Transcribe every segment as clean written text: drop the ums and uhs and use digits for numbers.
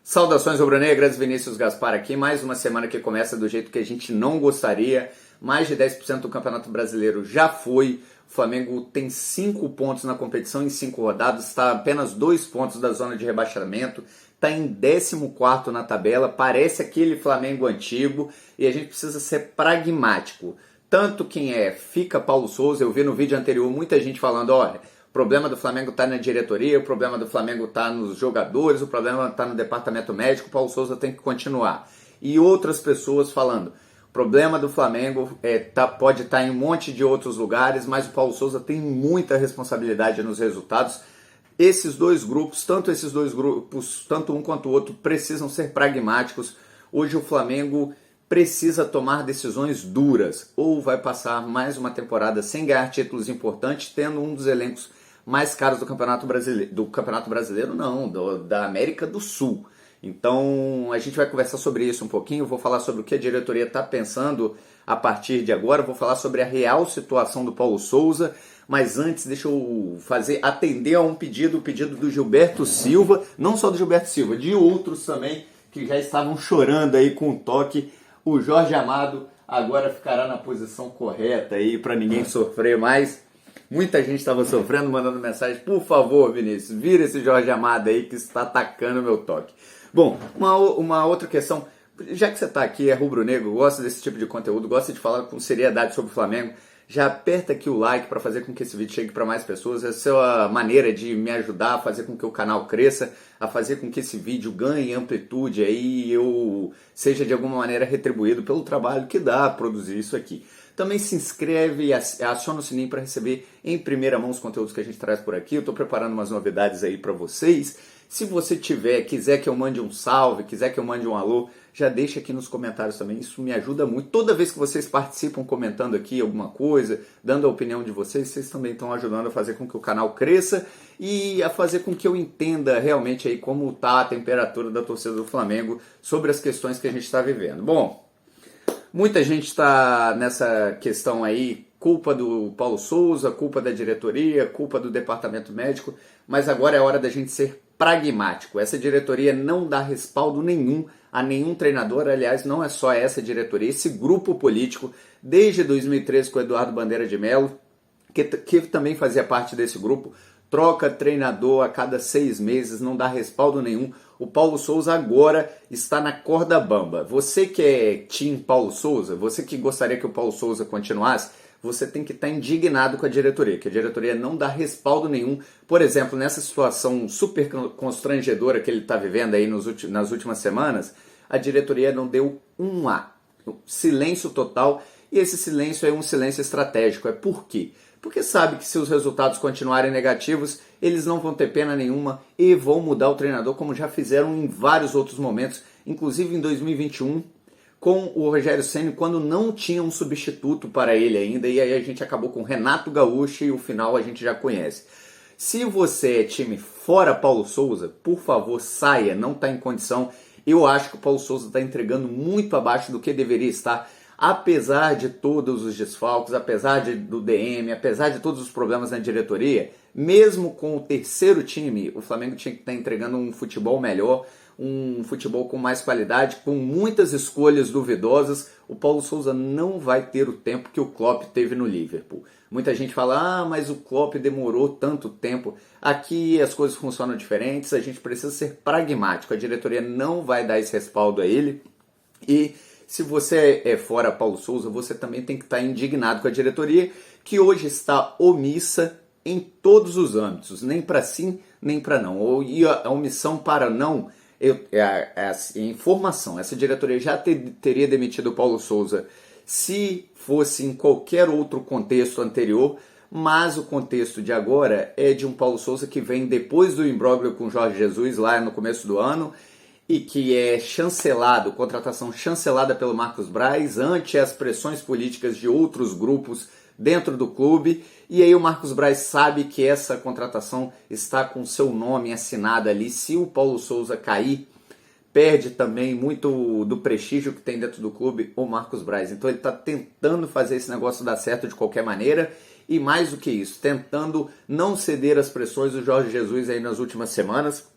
Saudações rubro-negras, Vinícius Gaspar aqui, mais uma semana que começa do jeito que a gente não gostaria. Mais de 10% do Campeonato Brasileiro já foi. O Flamengo tem 5 pontos na competição em 5 rodadas, está a apenas 2 pontos da zona de rebaixamento, está em 14º na tabela, parece aquele Flamengo antigo e a gente precisa ser pragmático. Tanto quem fica Paulo Souza, eu vi no vídeo anterior muita gente falando, olha, o problema do Flamengo está na diretoria, o problema do Flamengo está nos jogadores, o problema está no departamento médico, o Paulo Souza tem que continuar. E outras pessoas falando, o problema do Flamengo pode estar em um monte de outros lugares, mas o Paulo Souza tem muita responsabilidade nos resultados. Esses dois grupos, tanto um quanto o outro, precisam ser pragmáticos. Hoje o Flamengo precisa tomar decisões duras, ou vai passar mais uma temporada sem ganhar títulos importantes, tendo um dos elencos mais caros do Campeonato Brasileiro, da América do Sul. Então a gente vai conversar sobre isso um pouquinho, vou falar sobre o que a diretoria está pensando a partir de agora, vou falar sobre a real situação do Paulo Souza, mas antes deixa eu atender a um pedido, o pedido do Gilberto Silva, não só do Gilberto Silva, de outros também que já estavam chorando aí com o toque. O Jorge Amado agora ficará na posição correta aí para ninguém sofrer mais. Muita gente estava sofrendo, mandando mensagem, por favor, Vinícius, vira esse Jorge Amado aí que está atacando o meu toque. Bom, uma outra questão, já que você está aqui, é rubro-negro, gosta desse tipo de conteúdo, gosta de falar com seriedade sobre o Flamengo, já aperta aqui o like para fazer com que esse vídeo chegue para mais pessoas. Essa é a maneira de me ajudar a fazer com que o canal cresça, a fazer com que esse vídeo ganhe amplitude aí e eu seja de alguma maneira retribuído pelo trabalho que dá a produzir isso aqui. Também se inscreve e aciona o sininho para receber em primeira mão os conteúdos que a gente traz por aqui. Eu estou preparando umas novidades aí para vocês. Se você quiser que eu mande um salve, quiser que eu mande um alô, já deixa aqui nos comentários também, isso me ajuda muito. Toda vez que vocês participam comentando aqui alguma coisa, dando a opinião de vocês, vocês também estão ajudando a fazer com que o canal cresça e a fazer com que eu entenda realmente aí como está a temperatura da torcida do Flamengo sobre as questões que a gente está vivendo. Bom, muita gente está nessa questão aí, culpa do Paulo Souza, culpa da diretoria, culpa do departamento médico, mas agora é hora da gente ser pragmático. Essa diretoria não dá respaldo nenhum a nenhum treinador, aliás, não é só essa diretoria, esse grupo político, desde 2013 com o Eduardo Bandeira de Mello, que também fazia parte desse grupo, troca treinador a cada 6 meses, não dá respaldo nenhum. O Paulo Souza agora está na corda bamba. Você que é Team Paulo Souza, você que gostaria que o Paulo Souza continuasse, você tem que estar indignado com a diretoria, que a diretoria não dá respaldo nenhum. Por exemplo, nessa situação super constrangedora que ele está vivendo aí nas últimas semanas, a diretoria não deu silêncio total, e esse silêncio é um silêncio estratégico. Por quê? Porque sabe que se os resultados continuarem negativos, eles não vão ter pena nenhuma e vão mudar o treinador, como já fizeram em vários outros momentos, inclusive em 2021, com o Rogério Ceni, quando não tinha um substituto para ele ainda, e aí a gente acabou com Renato Gaúcho e o final a gente já conhece. Se você é time fora Paulo Souza, por favor, saia, não está em condição. Eu acho que o Paulo Souza está entregando muito abaixo do que deveria estar, apesar de todos os desfalques, apesar do DM, apesar de todos os problemas na diretoria, mesmo com o terceiro time, o Flamengo tinha que estar entregando um futebol melhor, um futebol com mais qualidade, com muitas escolhas duvidosas. O Paulo Souza não vai ter o tempo que o Klopp teve no Liverpool. Muita gente fala, mas o Klopp demorou tanto tempo. Aqui as coisas funcionam diferentes, a gente precisa ser pragmático. A diretoria não vai dar esse respaldo a ele. E se você é fora Paulo Souza, você também tem que estar indignado com a diretoria, que hoje está omissa em todos os âmbitos, nem para sim, nem para não. E a omissão para não informação. Essa diretoria já teria demitido o Paulo Souza se fosse em qualquer outro contexto anterior, mas o contexto de agora é de um Paulo Souza que vem depois do imbróglio com o Jorge Jesus lá no começo do ano e que é chancelado, contratação chancelada pelo Marcos Braz ante as pressões políticas de outros grupos dentro do clube, e aí o Marcos Braz sabe que essa contratação está com seu nome assinado ali. Se o Paulo Souza cair, perde também muito do prestígio que tem dentro do clube o Marcos Braz. Então ele está tentando fazer esse negócio dar certo de qualquer maneira, e mais do que isso, tentando não ceder às pressões do Jorge Jesus aí nas últimas semanas.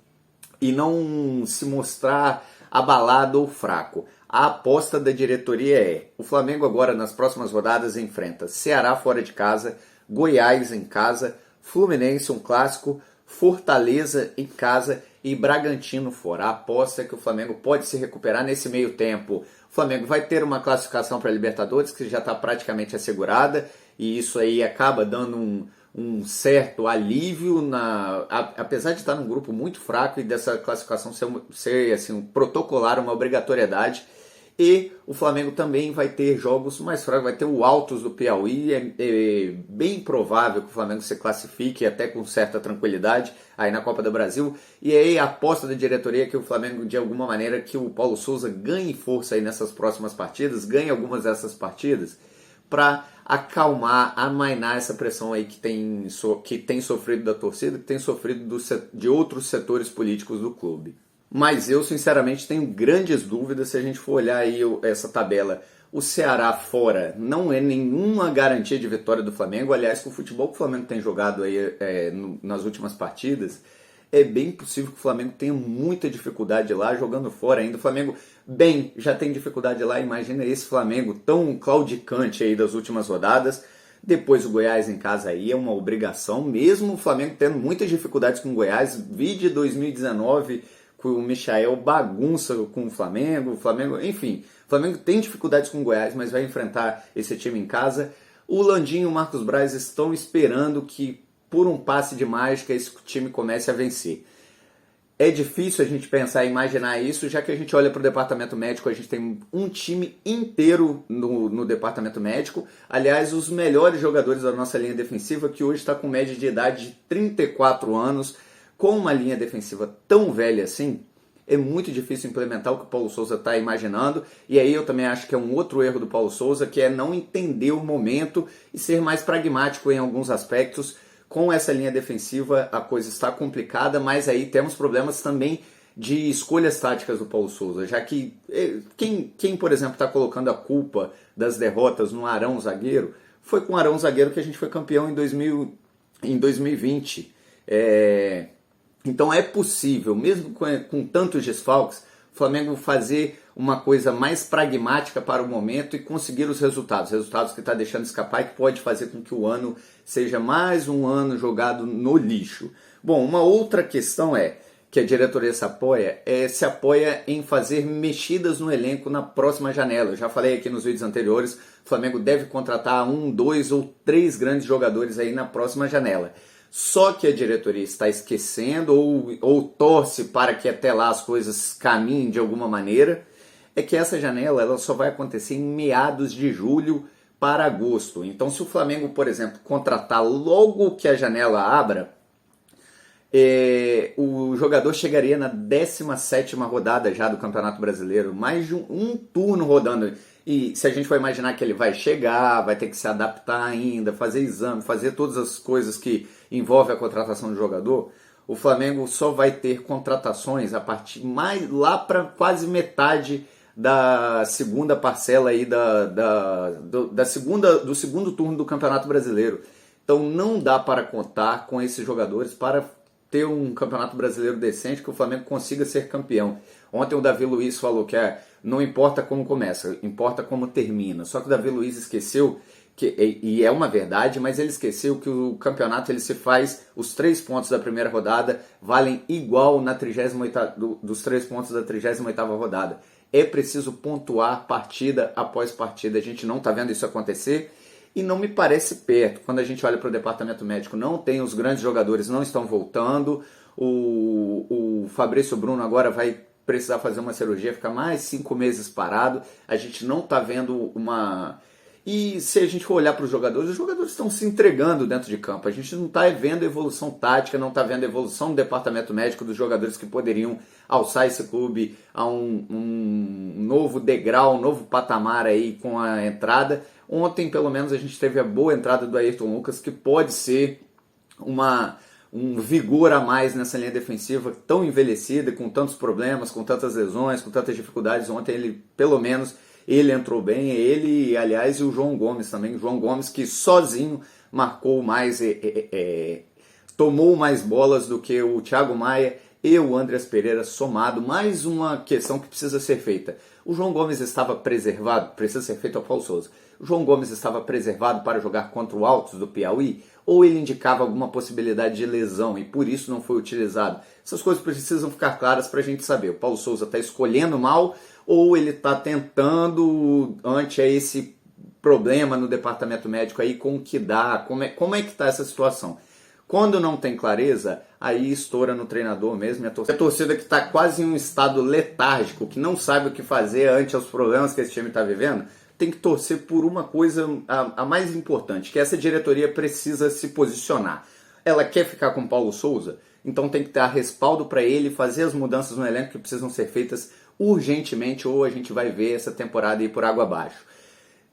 e não se mostrar abalado ou fraco. A aposta da diretoria é: o Flamengo agora nas próximas rodadas enfrenta Ceará fora de casa, Goiás em casa, Fluminense um clássico, Fortaleza em casa e Bragantino fora. A aposta é que o Flamengo pode se recuperar nesse meio tempo. O Flamengo vai ter uma classificação para a Libertadores que já está praticamente assegurada e isso aí acaba dando um certo alívio, apesar de estar num grupo muito fraco e dessa classificação ser assim, protocolar, uma obrigatoriedade. E o Flamengo também vai ter jogos mais fracos, vai ter o Altos do Piauí, é bem provável que o Flamengo se classifique até com certa tranquilidade aí na Copa do Brasil. E aí a aposta da diretoria é que o Flamengo, de alguma maneira, que o Paulo Souza ganhe força aí nessas próximas partidas, ganhe algumas dessas partidas, para acalmar, amainar essa pressão aí que tem sofrido da torcida, que tem sofrido de outros setores políticos do clube. Mas eu, sinceramente, tenho grandes dúvidas se a gente for olhar aí essa tabela. O Ceará fora não é nenhuma garantia de vitória do Flamengo. Aliás, com o futebol que o Flamengo tem jogado aí nas últimas partidas, é bem possível que o Flamengo tenha muita dificuldade lá jogando fora ainda. O Flamengo, já tem dificuldade lá. Imagina esse Flamengo tão claudicante aí das últimas rodadas. Depois o Goiás em casa aí é uma obrigação, mesmo o Flamengo tendo muitas dificuldades com o Goiás. Vide 2019, que o Michael bagunça com o Flamengo, enfim, o Flamengo tem dificuldades com o Goiás, mas vai enfrentar esse time em casa. O Landinho e o Marcos Braz estão esperando que, por um passe de mágica, esse time comece a vencer. É difícil a gente pensar e imaginar isso, já que a gente olha para o departamento médico, a gente tem um time inteiro no departamento médico. Aliás, os melhores jogadores da nossa linha defensiva, que hoje está com média de idade de 34 anos, com uma linha defensiva tão velha assim, é muito difícil implementar o que o Paulo Souza está imaginando. E aí eu também acho que é um outro erro do Paulo Souza, que é não entender o momento e ser mais pragmático em alguns aspectos. Com essa linha defensiva a coisa está complicada, mas aí temos problemas também de escolhas táticas do Paulo Souza, já que quem por exemplo, está colocando a culpa das derrotas no Arão zagueiro, foi com o Arão zagueiro que a gente foi campeão em 2020. Então é possível, mesmo com tantos desfalques, o Flamengo fazer uma coisa mais pragmática para o momento e conseguir os resultados que está deixando escapar e que pode fazer com que o ano seja mais um ano jogado no lixo. Bom, uma outra questão que a diretoria se apoia em fazer mexidas no elenco na próxima janela. Eu já falei aqui nos vídeos anteriores, o Flamengo deve contratar 1, 2 ou 3 grandes jogadores aí na próxima janela. Só que a diretoria está esquecendo ou torce para que até lá as coisas caminhem de alguma maneira, é que essa janela ela só vai acontecer em meados de julho para agosto. Então, se o Flamengo, por exemplo, contratar logo que a janela abra, o jogador chegaria na 17ª rodada já do Campeonato Brasileiro, mais de um turno rodando. E se a gente for imaginar que ele vai chegar, vai ter que se adaptar ainda, fazer exame, fazer todas as coisas que envolvem a contratação do jogador, o Flamengo só vai ter contratações a partir lá para quase metade da segunda parcela aí do segundo turno do Campeonato Brasileiro. Então não dá para contar com esses jogadores para ter um Campeonato Brasileiro decente, que o Flamengo consiga ser campeão. Ontem o Davi Luiz falou que não importa como começa, importa como termina. Só que o Davi Luiz esqueceu, e é uma verdade, mas ele esqueceu que o campeonato ele se faz, os 3 pontos da primeira rodada valem igual na 38ª, dos 3 pontos da 38ª rodada. É preciso pontuar partida após partida. A gente não está vendo isso acontecer e não me parece perto. Quando a gente olha para o departamento médico, não tem, os grandes jogadores não estão voltando. O Fabrício Bruno agora vai precisar fazer uma cirurgia, ficar mais 5 meses parado. A gente não está vendo uma... E se a gente for olhar para os jogadores estão se entregando dentro de campo. A gente não está vendo evolução tática, não está vendo evolução do departamento médico dos jogadores que poderiam alçar esse clube a um novo degrau, um novo patamar aí com a entrada. Ontem, pelo menos, a gente teve a boa entrada do Ayrton Lucas, que pode ser um vigor a mais nessa linha defensiva tão envelhecida, com tantos problemas, com tantas lesões, com tantas dificuldades. Ontem ele, pelo menos, ele entrou bem, ele, aliás, e o João Gomes também. O João Gomes que sozinho marcou mais, tomou mais bolas do que o Thiago Maia e o Andreas Pereira somado, mais uma questão que precisa ser feita. O João Gomes estava preservado, precisa ser feito ao Paulo Souza. O João Gomes estava preservado para jogar contra o Altos do Piauí? Ou ele indicava alguma possibilidade de lesão e por isso não foi utilizado? Essas coisas precisam ficar claras para a gente saber. O Paulo Souza está escolhendo mal ou ele está tentando, ante esse problema no departamento médico aí, com o que dá? Como é que está essa situação? Quando não tem clareza, aí estoura no treinador mesmo. A torcida que está quase em um estado letárgico, que não sabe o que fazer ante os problemas que esse time está vivendo, tem que torcer por uma coisa, a mais importante, que essa diretoria precisa se posicionar. Ela quer ficar com Paulo Souza, então tem que dar respaldo para ele, fazer as mudanças no elenco que precisam ser feitas urgentemente, ou a gente vai ver essa temporada ir por água abaixo.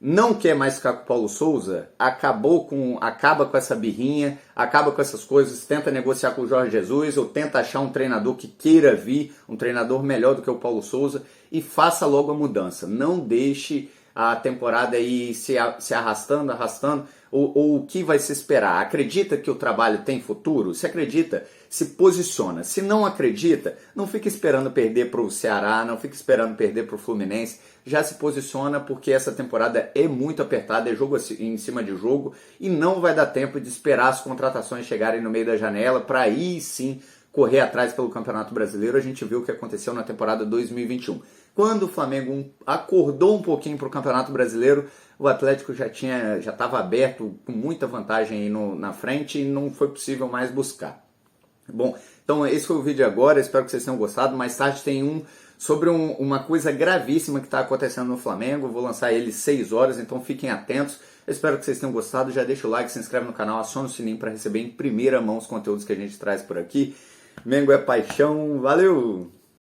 Não quer mais ficar com o Paulo Souza, acaba com essa birrinha, acaba com essas coisas, tenta negociar com o Jorge Jesus ou tenta achar um treinador que queira vir, um treinador melhor do que o Paulo Souza, e faça logo a mudança. Não deixe a temporada aí se arrastando, ou o que vai se esperar. Acredita que o trabalho tem futuro? Se acredita, se posiciona. Se não acredita, não fica esperando perder para o Ceará, não fica esperando perder para o Fluminense. Já se posiciona, porque essa temporada é muito apertada, é jogo em cima de jogo, e não vai dar tempo de esperar as contratações chegarem no meio da janela para aí sim correr atrás pelo Campeonato Brasileiro. A gente viu o que aconteceu na temporada 2021. Quando o Flamengo acordou um pouquinho para o Campeonato Brasileiro, o Atlético já estava aberto, com muita vantagem aí na frente, e não foi possível mais buscar. Bom, então esse foi o vídeo agora, espero que vocês tenham gostado. Mais tarde tem um sobre uma coisa gravíssima que está acontecendo no Flamengo, vou lançar ele 6 horas, então fiquem atentos. Eu espero que vocês tenham gostado, já deixa o like, se inscreve no canal, aciona o sininho para receber em primeira mão os conteúdos que a gente traz por aqui. Mengo é paixão, valeu!